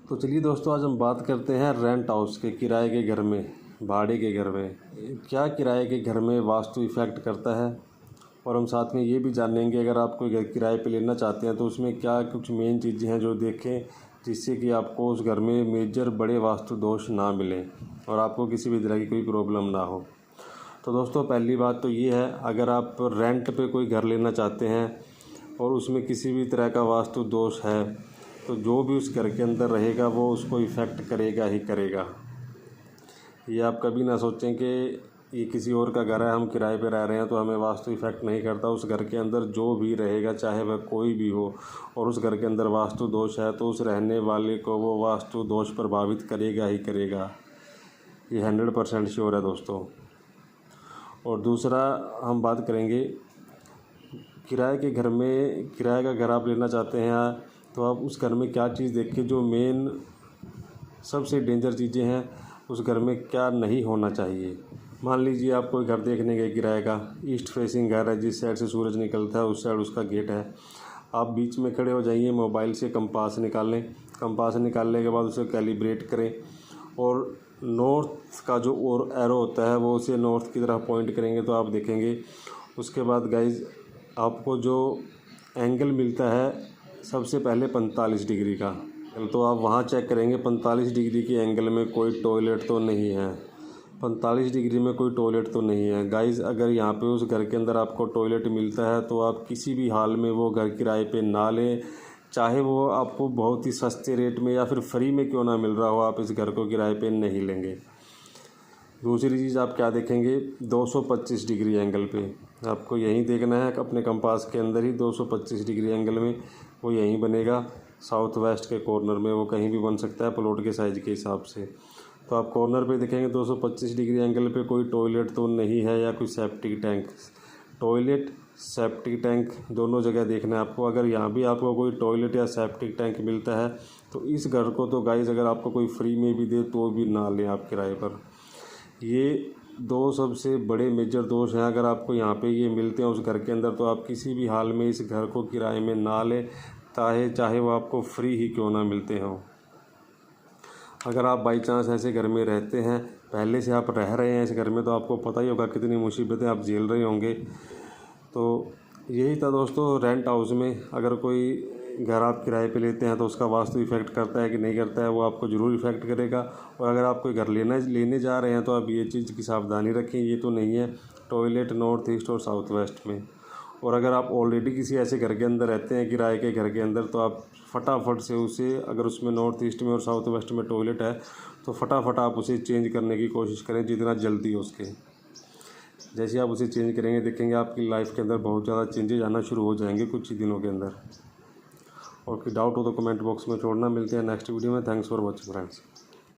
तो चलिए दोस्तों, आज हम बात करते हैं रेंट हाउस के, किराए के घर में, भाड़े के घर में क्या किराए के घर में वास्तु इफ़ेक्ट करता है। और हम साथ में ये भी जानेंगे अगर आप कोई घर किराए पे लेना चाहते हैं तो उसमें क्या कुछ मेन चीज़ें हैं जो देखें जिससे कि आपको उस घर में मेजर बड़े वास्तु दोष ना मिलें और आपको किसी भी तरह की कोई प्रॉब्लम ना हो। तो दोस्तों, पहली बात तो ये है, अगर आप रेंट पे कोई घर लेना चाहते हैं और उसमें किसी भी तरह का वास्तु दोष है तो जो भी उस घर के अंदर रहेगा वो उसको इफ़ेक्ट करेगा ही करेगा। ये आप कभी ना सोचें कि ये किसी और का घर है, हम किराए पे रह रहे हैं तो हमें वास्तु इफ़ेक्ट नहीं करता। उस घर के अंदर जो भी रहेगा, चाहे वह कोई भी हो, और उस घर के अंदर वास्तु दोष है तो उस रहने वाले को वो वास्तु दोष प्रभावित करेगा ही करेगा। ये 100% श्योर है दोस्तों। और दूसरा, हम बात करेंगे किराए के घर में। किराए का घर आप लेना चाहते हैं तो आप उस घर में क्या चीज़ देखें, जो मेन सबसे डेंजर चीज़ें हैं उस घर में क्या नहीं होना चाहिए। मान लीजिए आप कोई घर देखने गए किराए का, ईस्ट फेसिंग घर है, जिस साइड से सूरज निकलता है उस साइड उसका गेट है। आप बीच में खड़े हो जाइए, मोबाइल से कंपास निकाल लें। कंपास निकालने के बाद उसे कैलिब्रेट करें और नॉर्थ का जो और एरो होता है वो उसे नॉर्थ की तरफ पॉइंट करेंगे तो आप देखेंगे। उसके बाद गाइज आपको जो एंगल मिलता है सबसे पहले 45 डिग्री का, तो आप वहाँ चेक करेंगे 45 डिग्री के एंगल में कोई टॉयलेट तो नहीं है। 45 डिग्री में कोई टॉयलेट तो नहीं है गाइज़। अगर यहाँ पे उस घर के अंदर आपको टॉयलेट मिलता है तो आप किसी भी हाल में वो घर किराए पे ना लें, चाहे वो आपको बहुत ही सस्ते रेट में या फिर फ्री में क्यों ना मिल रहा हो, आप इस घर को किराए पे नहीं लेंगे। दूसरी चीज़ आप क्या देखेंगे, 225 डिग्री एंगल पे आपको यहीं देखना है अपने कंपास के अंदर ही। 225 डिग्री एंगल में वो यहीं बनेगा, साउथ वेस्ट के कॉर्नर में। वो कहीं भी बन सकता है प्लॉट के साइज़ के हिसाब से। तो आप कॉर्नर पे देखेंगे 225 डिग्री एंगल पे कोई टॉयलेट तो नहीं है या कोई septic tank. Toilet septic tank दोनों जगह देखना है आपको। अगर यहाँ भी आपको कोई टॉयलेट या सेप्टिक टैंक मिलता है तो इस घर को तो गाइज़ अगर आपको कोई फ्री में भी दे तो भी ना लें आप किराए पर। ये दो सबसे बड़े मेजर दोष हैं। अगर आपको यहाँ पे ये मिलते हैं उस घर के अंदर तो आप किसी भी हाल में इस घर को किराए में ना लें, चाहे वो आपको फ्री ही क्यों ना मिलते हों। अगर आप बाई चांस ऐसे घर में रहते हैं, पहले से आप रह रहे हैं इस घर में, तो आपको पता ही होगा कितनी मुसीबतें आप झेल रहे होंगे। तो यही था दोस्तों, रेंट हाउस में अगर कोई घर आप किराए पे लेते हैं तो उसका वास्तु इफ़ेक्ट करता है कि नहीं करता है, वो आपको ज़रूर इफ़ेक्ट करेगा। और अगर आप कोई घर लेने जा रहे हैं तो आप ये चीज़ की सावधानी रखें, ये तो नहीं है टॉयलेट नॉर्थ ईस्ट और साउथ वेस्ट में। और अगर आप ऑलरेडी किसी ऐसे घर के अंदर रहते हैं किराए के घर के अंदर तो आप फटाफट से उसे, अगर उसमें नॉर्थ ईस्ट में और साउथ वेस्ट में टॉयलेट है तो फटाफट आप उसे चेंज करने की कोशिश करें जितना जल्दी हो सके। जैसे आप उसे चेंज करेंगे देखेंगे आपकी लाइफ के अंदर बहुत ज़्यादा चेंजेज आना शुरू हो जाएंगे कुछ ही दिनों के अंदर। और कोई डाउट हो तो कमेंट बॉक्स में छोड़ना। मिलते हैं नेक्स्ट वीडियो में। Thanks for watching friends.